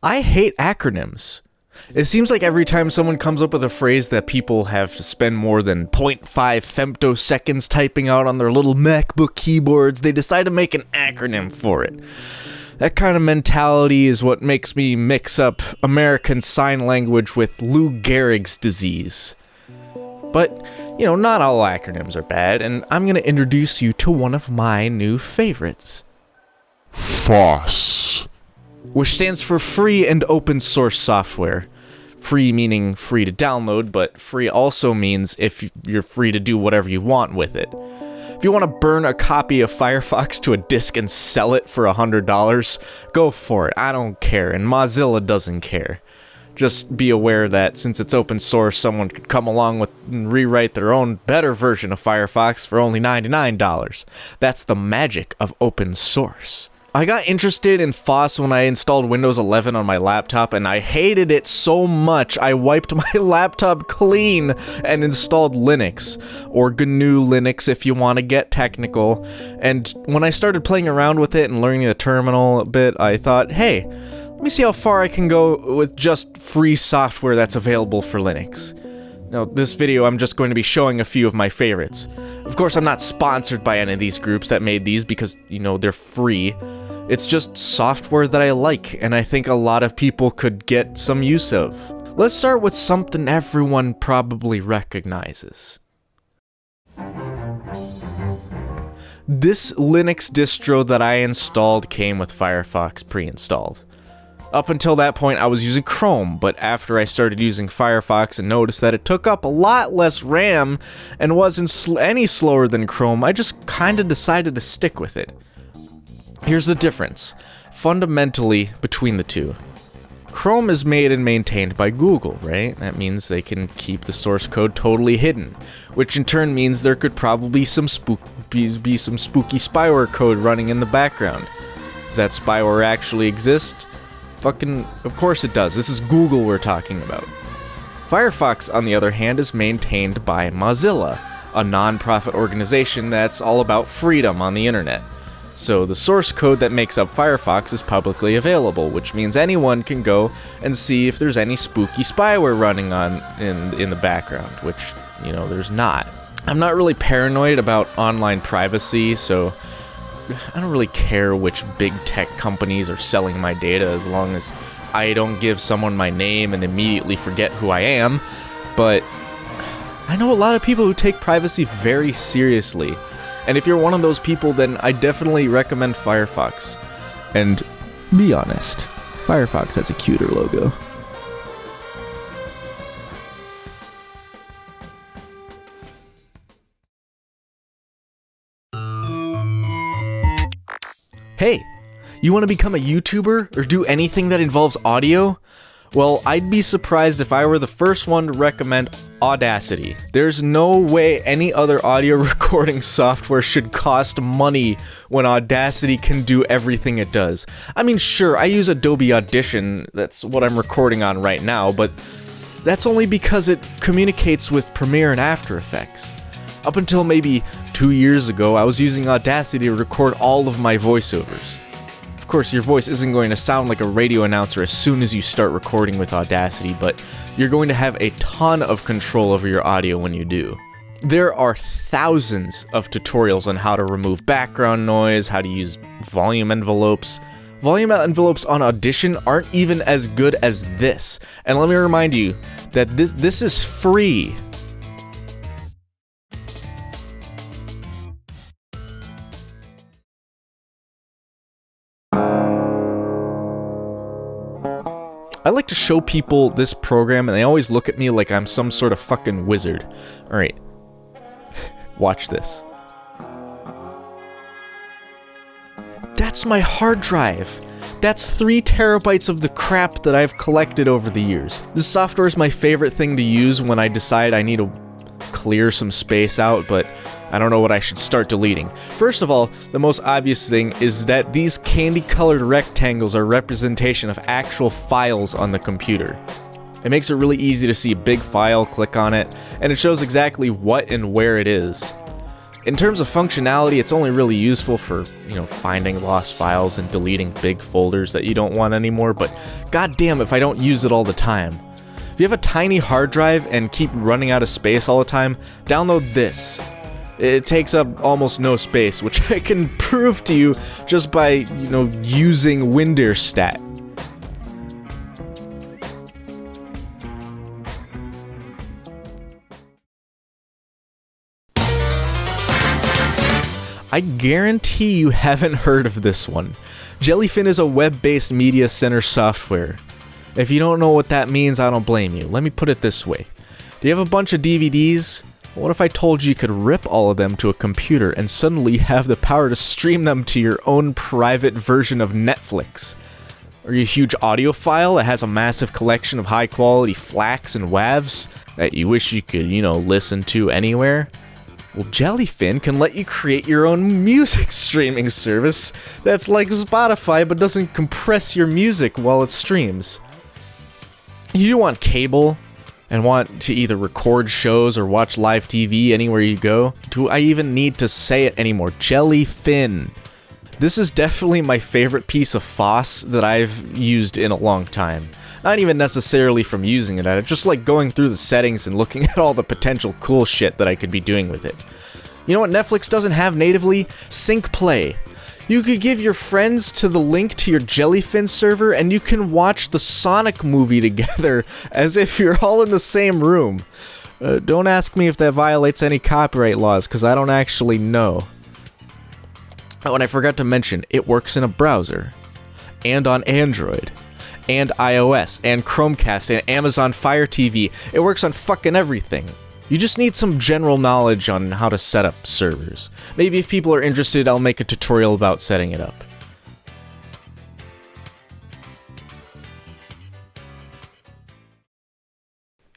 I hate acronyms. It seems like every time someone comes up with a phrase that people have to spend more than 0.5 femtoseconds typing out on their little MacBook keyboards, they decide to make an acronym for it. That kind of mentality is what makes me mix up American Sign Language with Lou Gehrig's disease. But, not all acronyms are bad, and I'm going to introduce you to one of my new favorites. FOSS, which stands for Free and Open Source Software. Free meaning free to download, but free also means if you're free to do whatever you want with it. If you want to burn a copy of Firefox to a disk and sell it for $100, go for it. I don't care, and Mozilla doesn't care. Just be aware that since it's open source, someone could come along with and rewrite their own better version of Firefox for only $99. That's the magic of open source. I got interested in FOSS when I installed Windows 11 on my laptop, and I hated it so much I wiped my laptop clean and installed Linux, or GNU Linux if you want to get technical. And when I started playing around with it and learning the terminal a bit, I thought, hey, let me see how far I can go with just free software that's available for Linux. Now, this video I'm just going to be showing a few of my favorites. Of course, I'm not sponsored by any of these groups that made these because, they're free. It's just software that I like, and I think a lot of people could get some use of. Let's start with something everyone probably recognizes. This Linux distro that I installed came with Firefox pre-installed. Up until that point, I was using Chrome, but after I started using Firefox and noticed that it took up a lot less RAM and wasn't any slower than Chrome, I just kinda decided to stick with it. Here's the difference, fundamentally, between the two. Chrome is made and maintained by Google, right? That means they can keep the source code totally hidden, which in turn means there could probably be some spooky spyware code running in the background. Does that spyware actually exist? Of course it does. This is Google we're talking about. Firefox, on the other hand, is maintained by Mozilla, a non-profit organization that's all about freedom on the internet. So the source code that makes up Firefox is publicly available, which means anyone can go and see if there's any spooky spyware running on in the background, which, there's not. I'm not really paranoid about online privacy, so I don't really care which big tech companies are selling my data as long as I don't give someone my name and immediately forget who I am, but I know a lot of people who take privacy very seriously, and if you're one of those people, then I definitely recommend Firefox. And be honest, Firefox has a cuter logo. Hey, you want to become a YouTuber or do anything that involves audio? Well, I'd be surprised if I were the first one to recommend Audacity. There's no way any other audio recording software should cost money when Audacity can do everything it does. I mean, sure, I use Adobe Audition, that's what I'm recording on right now, but that's only because it communicates with Premiere and After Effects. Up until maybe 2 years ago, I was using Audacity to record all of my voiceovers. Of course, your voice isn't going to sound like a radio announcer as soon as you start recording with Audacity, but you're going to have a ton of control over your audio when you do. There are thousands of tutorials on how to remove background noise, how to use volume envelopes. Volume envelopes on Audition aren't even as good as this. And let me remind you that this is free. I like to show people this program and they always look at me like I'm some sort of fucking wizard. Alright, watch this. That's my hard drive. That's 3 terabytes of the crap that I've collected over the years. This software is my favorite thing to use when I decide I need to clear some space out, but I don't know what I should start deleting. First of all, the most obvious thing is that these candy-colored rectangles are representation of actual files on the computer. It makes it really easy to see a big file, click on it, and it shows exactly what and where it is. In terms of functionality, it's only really useful for, finding lost files and deleting big folders that you don't want anymore, but goddamn if I don't use it all the time. If you have a tiny hard drive and keep running out of space all the time, download this. It takes up almost no space, which I can prove to you just by, using WinDirStat. I guarantee you haven't heard of this one. Jellyfin is a web-based media center software. If you don't know what that means, I don't blame you. Let me put it this way. Do you have a bunch of DVDs? What if I told you could rip all of them to a computer and suddenly have the power to stream them to your own private version of Netflix? Are you a huge audiophile that has a massive collection of high-quality FLACs and WAVs that you wish you could, listen to anywhere? Well, Jellyfin can let you create your own music streaming service that's like Spotify but doesn't compress your music while it streams. You want cable and want to either record shows or watch live TV anywhere you go? Do I even need to say it anymore? Jellyfin. This is definitely my favorite piece of FOSS that I've used in a long time. Not even necessarily from using it, I just like going through the settings and looking at all the potential cool shit that I could be doing with it. You know what Netflix doesn't have natively? Sync Play. You could give your friends to the link to your Jellyfin server and you can watch the Sonic movie together as if you're all in the same room. Don't ask me if that violates any copyright laws, because I don't actually know. Oh, and I forgot to mention, it works in a browser, and on Android, and iOS, and Chromecast, and Amazon Fire TV. It works on fucking everything. You just need some general knowledge on how to set up servers. Maybe if people are interested, I'll make a tutorial about setting it up.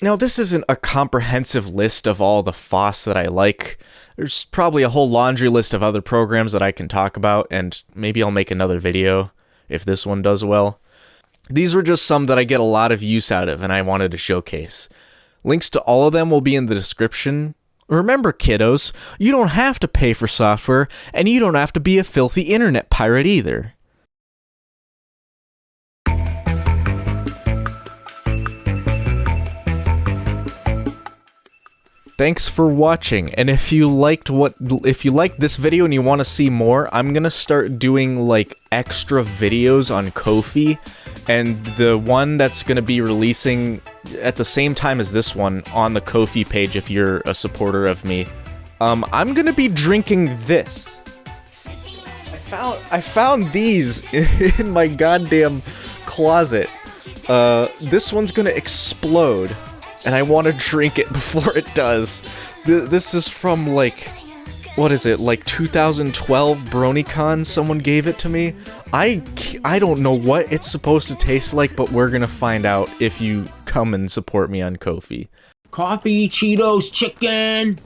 Now, this isn't a comprehensive list of all the FOSS that I like. There's probably a whole laundry list of other programs that I can talk about, and maybe I'll make another video if this one does well. These were just some that I get a lot of use out of and I wanted to showcase. Links to all of them will be in the description. Remember, kiddos, you don't have to pay for software, and you don't have to be a filthy internet pirate either. Thanks for watching, and if you liked this video and you want to see more, I'm gonna start doing like extra videos on Ko-fi, and the one that's gonna be releasing at the same time as this one on the Ko-fi page if you're a supporter of me. I'm gonna be drinking this. I found these in my goddamn closet. This one's gonna explode. And I want to drink it before it does. This is from, like, what is it, like 2012 BronyCon? Someone gave it to me. I don't know what it's supposed to taste like, but we're gonna find out if you come and support me on Ko-fi. Coffee, Cheetos, chicken!